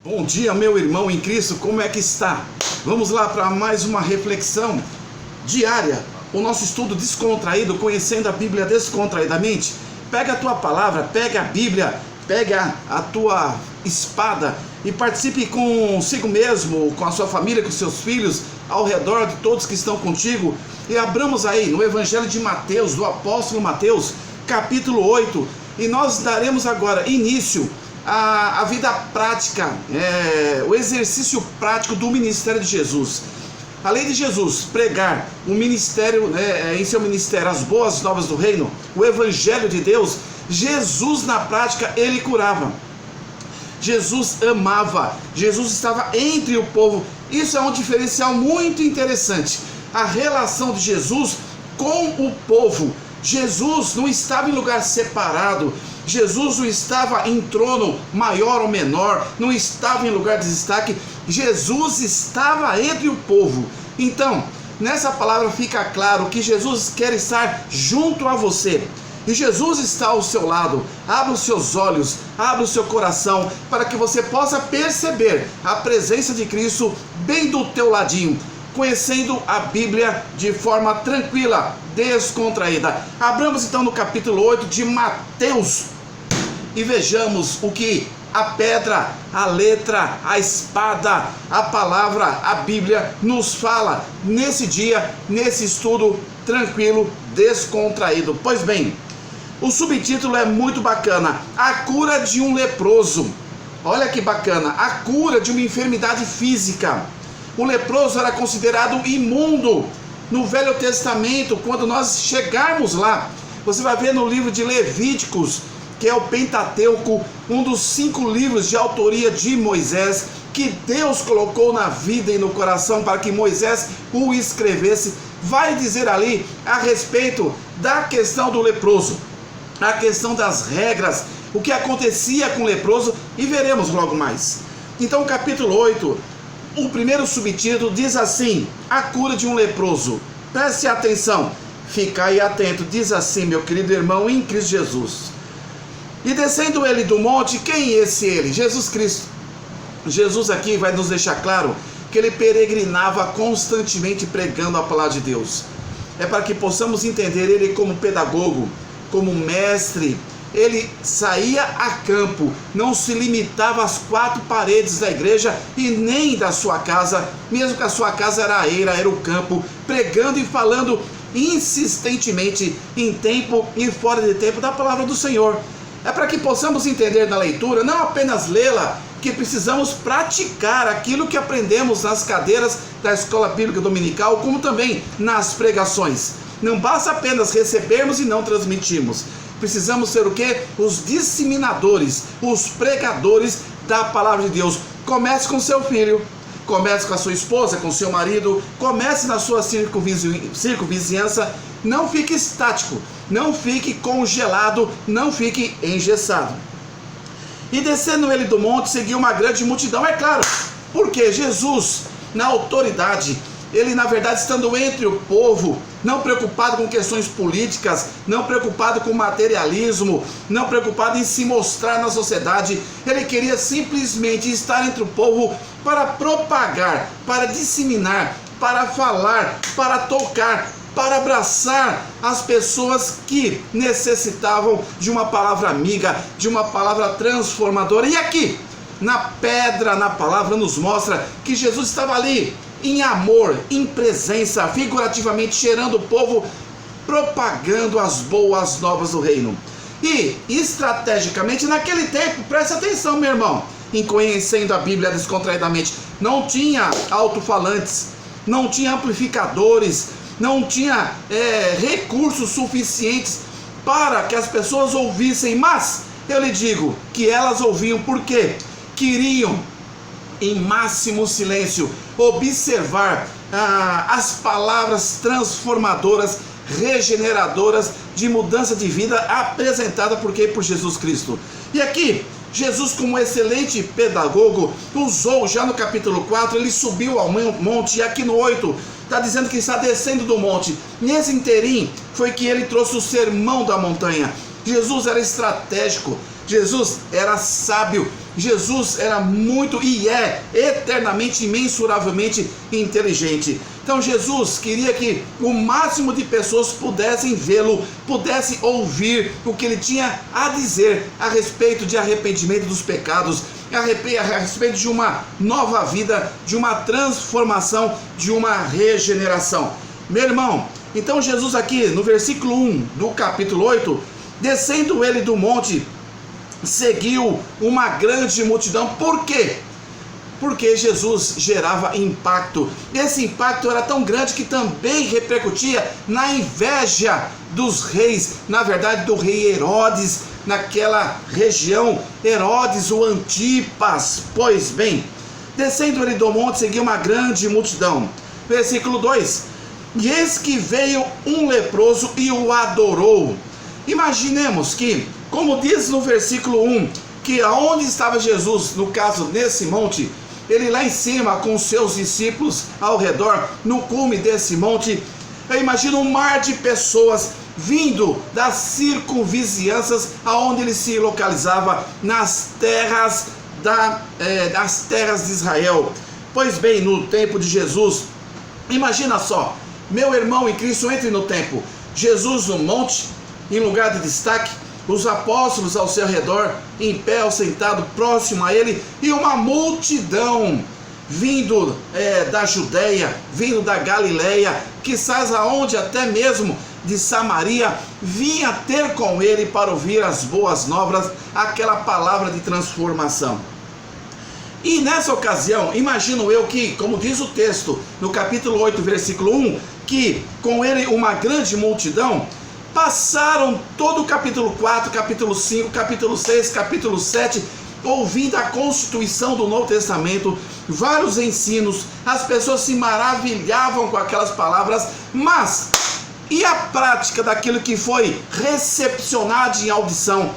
Bom dia, meu irmão em Cristo, como é que está? Vamos lá para mais uma reflexão diária, o nosso estudo descontraído, conhecendo a Bíblia descontraidamente. Pega a tua palavra, pega a Bíblia, pega a tua espada e participe consigo mesmo, com a sua família, com seus filhos, ao redor de todos que estão contigo. E abramos aí no Evangelho de Mateus, do apóstolo Mateus, capítulo 8, e nós daremos agora início a vida prática, o exercício prático do ministério de Jesus. Além de Jesus pregar o ministério, em seu ministério, as boas novas do reino, o evangelho de Deus, Jesus na prática, ele curava. Jesus amava, Jesus estava entre o povo. Isso é um diferencial muito interessante. A relação de Jesus com o povo. Jesus não estava em lugar separado, Jesus não estava em trono maior ou menor, não estava em lugar de destaque, Jesus estava entre o povo. Então, nessa palavra fica claro que Jesus quer estar junto a você. E Jesus está ao seu lado. Abra os seus olhos, abra o seu coração, para que você possa perceber a presença de Cristo bem do teu ladinho, conhecendo a Bíblia de forma tranquila, descontraída. Abramos então no capítulo 8 de Mateus e vejamos o que a pedra, a letra, a espada, a palavra, a Bíblia nos fala nesse dia, nesse estudo tranquilo, descontraído. Pois bem, o subtítulo é muito bacana: a cura de um leproso. Olha que bacana, a cura de uma enfermidade física. O leproso era considerado imundo. No Velho Testamento, quando nós chegarmos lá, você vai ver no livro de Levíticos, que é o Pentateuco, um dos 5 livros de autoria de Moisés, que Deus colocou na vida e no coração para que Moisés o escrevesse. Vai dizer ali a respeito da questão do leproso, a questão das regras, o que acontecia com o leproso, e veremos logo mais. Então, capítulo 8, o primeiro subtítulo diz assim: a cura de um leproso. Preste atenção, fica aí atento. Diz assim, meu querido irmão em Cristo Jesus: e descendo ele do monte, quem é esse ele? Jesus Cristo. Jesus aqui vai nos deixar claro que ele peregrinava constantemente pregando a palavra de Deus. É para que possamos entender ele como pedagogo, como mestre. Ele saía a campo, não se limitava às 4 paredes da igreja e nem da sua casa, mesmo que a sua casa era a eira, era o campo, pregando e falando insistentemente, em tempo e fora de tempo, da palavra do Senhor. É para que possamos entender na leitura, não apenas lê-la, que precisamos praticar aquilo que aprendemos nas cadeiras da escola bíblica dominical, como também nas pregações. Não basta apenas recebermos e não transmitirmos. Precisamos ser o quê? Os disseminadores, os pregadores da palavra de Deus. Comece com seu filho, comece com a sua esposa, com seu marido, comece na sua circunvizinhança. Não fique estático, não fique congelado, não fique engessado. E descendo ele do monte, seguiu uma grande multidão, é claro, porque Jesus, na autoridade, ele na verdade estando entre o povo, não preocupado com questões políticas, não preocupado com materialismo, não preocupado em se mostrar na sociedade, ele queria simplesmente estar entre o povo para propagar, para disseminar, para falar, para tocar, para abraçar as pessoas que necessitavam de uma palavra amiga, de uma palavra transformadora. E aqui, na pedra, na palavra, nos mostra que Jesus estava ali, em amor, em presença, figurativamente cheirando o povo, propagando as boas novas do reino. E, estrategicamente, naquele tempo, preste atenção, meu irmão, em conhecendo a Bíblia descontraidamente, não tinha alto-falantes, não tinha amplificadores, não tinha recursos suficientes para que as pessoas ouvissem, mas eu lhe digo que elas ouviam porque queriam, em máximo silêncio, observar as palavras transformadoras, regeneradoras, de mudança de vida apresentada por Jesus Cristo. E aqui, Jesus, como excelente pedagogo, usou já no capítulo 4, ele subiu ao monte, e aqui no 8, está dizendo que está descendo do monte. Nesse inteirinho foi que ele trouxe o sermão da montanha. Jesus era estratégico. Jesus era sábio, Jesus era muito e é eternamente, imensuravelmente inteligente. Então Jesus queria que o máximo de pessoas pudessem vê-lo, pudessem ouvir o que ele tinha a dizer a respeito de arrependimento dos pecados, a respeito de uma nova vida, de uma transformação, de uma regeneração. Meu irmão, então Jesus aqui no versículo 1 do capítulo 8, descendo ele do monte, seguiu uma grande multidão. Por quê? Porque Jesus gerava impacto. Esse impacto era tão grande que também repercutia na inveja dos reis, na verdade do rei Herodes, naquela região, Herodes o Antipas. Pois bem, descendo ele do monte, seguiu uma grande multidão. Versículo 2: e eis que veio um leproso e o adorou. Imaginemos que, como diz no versículo 1, que aonde estava Jesus, no caso nesse monte, ele lá em cima com os seus discípulos ao redor, no cume desse monte, eu imagino um mar de pessoas vindo das circunvizinhanças aonde ele se localizava, nas terras de Israel. Pois bem, no tempo de Jesus, imagina só, meu irmão em Cristo, entre no tempo, Jesus no monte, em lugar de destaque, os apóstolos ao seu redor, em pé ou sentado próximo a ele, e uma multidão vindo da Judéia, vindo da Galileia, quizás aonde até mesmo de Samaria, vinha ter com ele para ouvir as boas novas, aquela palavra de transformação. E nessa ocasião, imagino eu que, como diz o texto, no capítulo 8, versículo 1, que com ele uma grande multidão, passaram todo o capítulo 4, capítulo 5, capítulo 6, capítulo 7, ouvindo a constituição do Novo Testamento, vários ensinos, as pessoas se maravilhavam com aquelas palavras, mas e a prática daquilo que foi recepcionado em audição?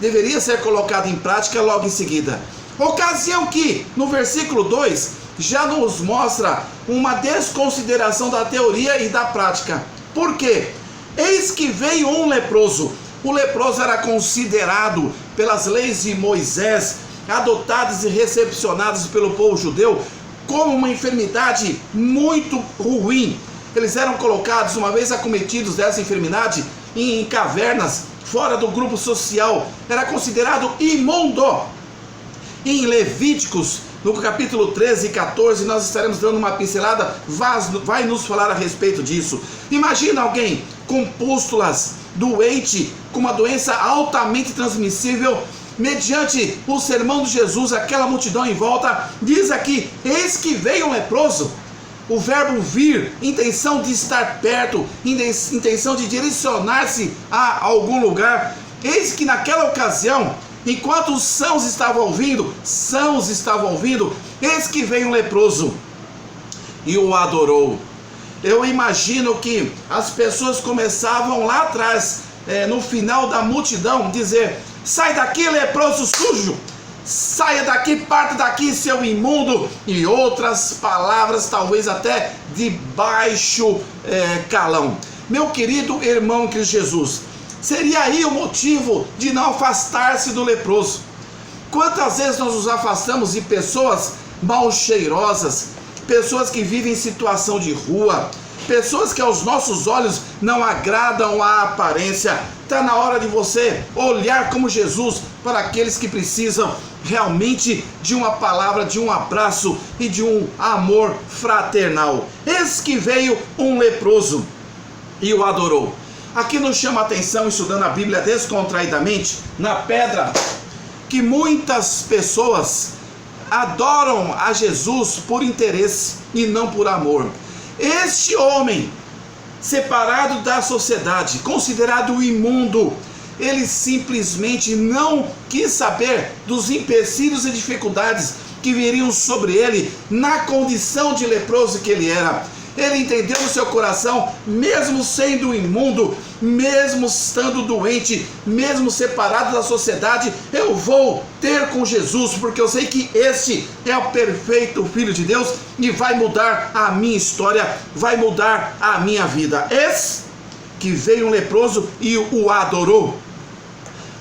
Deveria ser colocado em prática logo em seguida. Ocasião que, no versículo 2, já nos mostra uma desconsideração da teoria e da prática. Por quê? Eis que veio um leproso. O leproso era considerado pelas leis de Moisés, adotadas e recepcionadas pelo povo judeu, como uma enfermidade muito ruim. Eles eram colocados, uma vez acometidos dessa enfermidade, em cavernas, fora do grupo social. Era considerado imundo. Em Levíticos, no capítulo 13 e 14, nós estaremos dando uma pincelada, vai nos falar a respeito disso. Imagina alguém com pústulas, doente, com uma doença altamente transmissível, mediante o sermão de Jesus, aquela multidão em volta, diz aqui, eis que veio um leproso. O verbo vir, intenção de estar perto, intenção de direcionar-se a algum lugar. Eis que naquela ocasião, enquanto os sãos estavam ouvindo, eis que veio um leproso e o adorou. Eu imagino que as pessoas começavam lá atrás, no final da multidão, dizer, sai daqui, leproso sujo, saia daqui, parte daqui, seu imundo, e outras palavras, talvez até de baixo calão. Meu querido irmão em Cristo Jesus, seria aí o motivo de não afastar-se do leproso. Quantas vezes nós nos afastamos de pessoas mal cheirosas, pessoas que vivem em situação de rua, pessoas que aos nossos olhos não agradam a aparência. Está na hora de você olhar como Jesus para aqueles que precisam realmente de uma palavra, de um abraço e de um amor fraternal. Eis que veio um leproso e o adorou. Aqui nos chama a atenção, estudando a Bíblia descontraidamente, na pedra, que muitas pessoas adoram a Jesus por interesse e não por amor. Este homem, separado da sociedade, considerado imundo, ele simplesmente não quis saber dos empecilhos e dificuldades que viriam sobre ele na condição de leproso que ele era. Ele entendeu no seu coração, mesmo sendo imundo, mesmo estando doente, mesmo separado da sociedade, eu vou ter com Jesus, porque eu sei que este é o perfeito Filho de Deus e vai mudar a minha história, vai mudar a minha vida. Eis que veio um leproso e o adorou.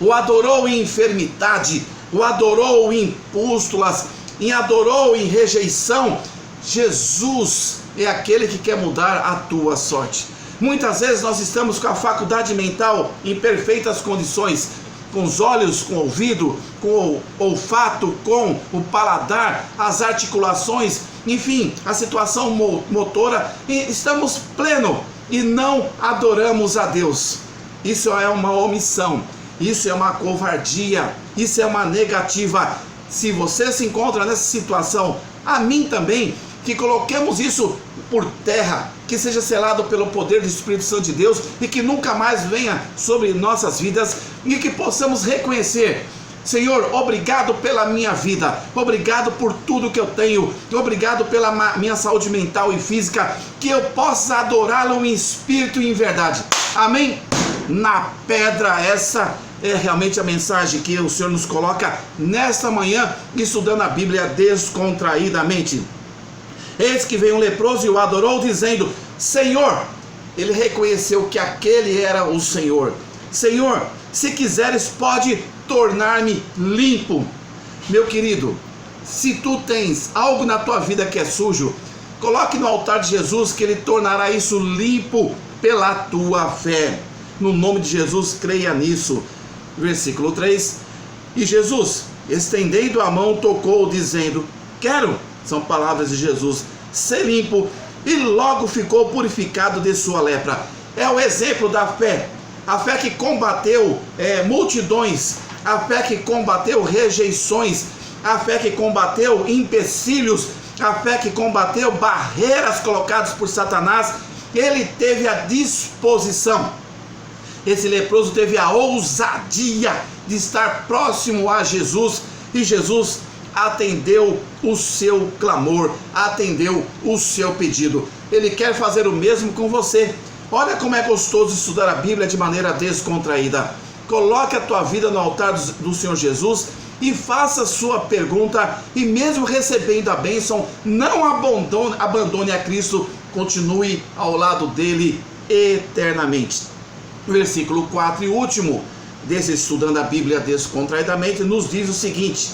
o adorou em enfermidade, o adorou em pústulas, e adorou em rejeição, Jesus é aquele que quer mudar a tua sorte. Muitas vezes nós estamos com a faculdade mental em perfeitas condições, com os olhos, com o ouvido, com o olfato, com o paladar, as articulações, enfim, a situação motora, e estamos pleno e não adoramos a Deus. Isso é uma omissão, isso é uma covardia, isso é uma negativa. Se você se encontra nessa situação, a mim também, que coloquemos isso por terra, que seja selado pelo poder do Espírito Santo de Deus e que nunca mais venha sobre nossas vidas, e que possamos reconhecer: Senhor, obrigado pela minha vida, obrigado por tudo que eu tenho, obrigado pela minha saúde mental e física, que eu possa adorá-lo em espírito e em verdade. Amém? Na pedra, essa é realmente a mensagem que o Senhor nos coloca nesta manhã, estudando a Bíblia descontraídamente. Eis que veio um leproso e o adorou, dizendo: Senhor. Ele reconheceu que aquele era o Senhor. Senhor, se quiseres, pode tornar-me limpo. Meu querido, se tu tens algo na tua vida que é sujo, coloque no altar de Jesus, que Ele tornará isso limpo pela tua fé. No nome de Jesus, creia nisso. Versículo 3. E Jesus, estendendo a mão, tocou, dizendo: quero, são palavras de Jesus, ser limpo. E logo ficou purificado de sua lepra. É o exemplo da fé. A fé que combateu multidões, a fé que combateu rejeições, a fé que combateu empecilhos, a fé que combateu barreiras colocadas por Satanás. Ele teve a disposição, esse leproso teve a ousadia de estar próximo a Jesus, e Jesus atendeu o seu clamor, atendeu o seu pedido. Ele quer fazer o mesmo com você. Olha como é gostoso estudar a Bíblia de maneira descontraída. Coloque a tua vida no altar do Senhor Jesus e faça a sua pergunta, e mesmo recebendo a bênção, não abandone a Cristo, continue ao lado dele eternamente. Versículo 4 e último desse estudando a Bíblia descontraidamente nos diz o seguinte: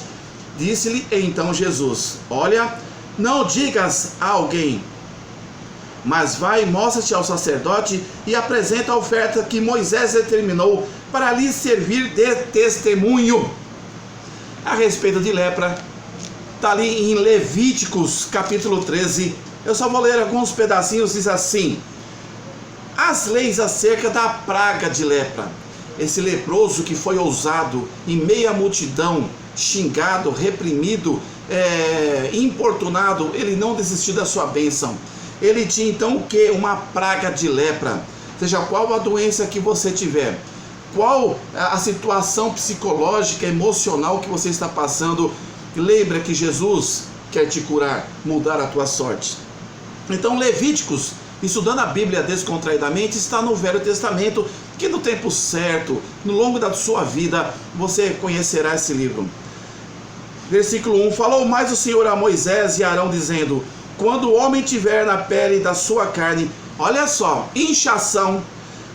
disse-lhe então Jesus: olha, não digas a alguém, mas vai, mostra-te ao sacerdote e apresenta a oferta que Moisés determinou para lhe servir de testemunho. A respeito de lepra, está ali em Levíticos capítulo 13. Eu só vou ler alguns pedacinhos. Diz assim: as leis acerca da praga de lepra. Esse leproso que foi ousado em meia multidão, xingado, reprimido, importunado, ele não desistiu da sua bênção. Ele tinha então o que? Uma praga de lepra. Seja qual a doença que você tiver, qual a situação psicológica, emocional que você está passando, lembra que Jesus quer te curar, mudar a tua sorte. Então Levíticos, estudando a Bíblia descontraidamente, está no Velho Testamento, que no tempo certo, no longo da sua vida, você conhecerá esse livro. Versículo 1: falou mais o Senhor a Moisés e a Arão, dizendo: quando o homem tiver na pele da sua carne, olha só, inchação,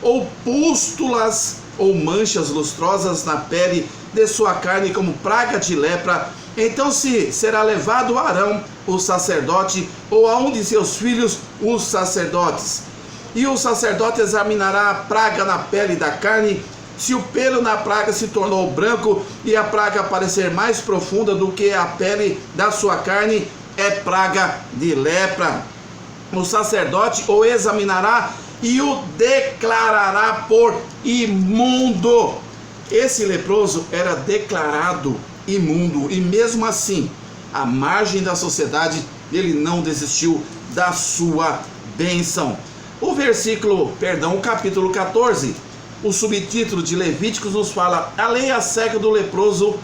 ou pústulas, ou manchas lustrosas na pele de sua carne, como praga de lepra, então será levado a Arão, o sacerdote, ou a um de seus filhos, os sacerdotes. E o sacerdote examinará a praga na pele da carne. Se o pelo na praga se tornou branco e a praga parecer mais profunda do que a pele da sua carne, é praga de lepra. O sacerdote o examinará e o declarará por imundo. Esse leproso era declarado imundo, e mesmo assim, à margem da sociedade, ele não desistiu da sua bênção. O capítulo 14, o subtítulo de Levíticos nos fala: a lei acerca do leproso,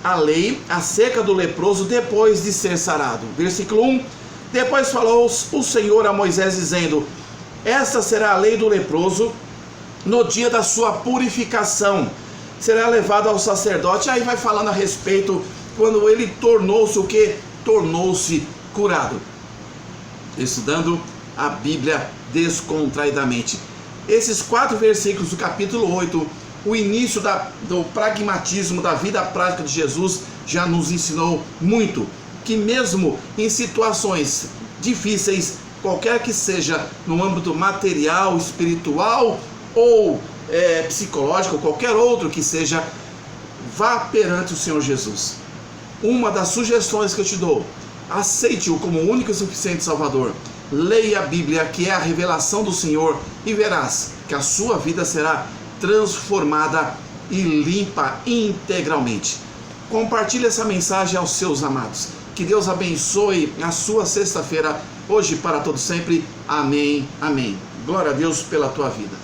a lei acerca do leproso depois de ser sarado. Versículo 1: depois falou o Senhor a Moisés, dizendo: esta será a lei do leproso no dia da sua purificação, será levado ao sacerdote. Aí vai falando a respeito quando ele tornou-se o que? Tornou-se curado. Estudando a Bíblia descontraidamente. Esses 4 versículos do capítulo 8 o início do pragmatismo, da vida prática de Jesus já nos ensinou muito, que mesmo em situações difíceis, qualquer que seja, no âmbito material, espiritual ou psicológico, qualquer outro que seja, vá perante o Senhor Jesus. Uma das sugestões que eu te dou: aceite-o como o único e suficiente Salvador. Leia a Bíblia, que é a revelação do Senhor, e verás que a sua vida será transformada e limpa integralmente. Compartilhe essa mensagem aos seus amados. Que Deus abençoe a sua sexta-feira, hoje para todo sempre. Amém, amém. Glória a Deus pela tua vida.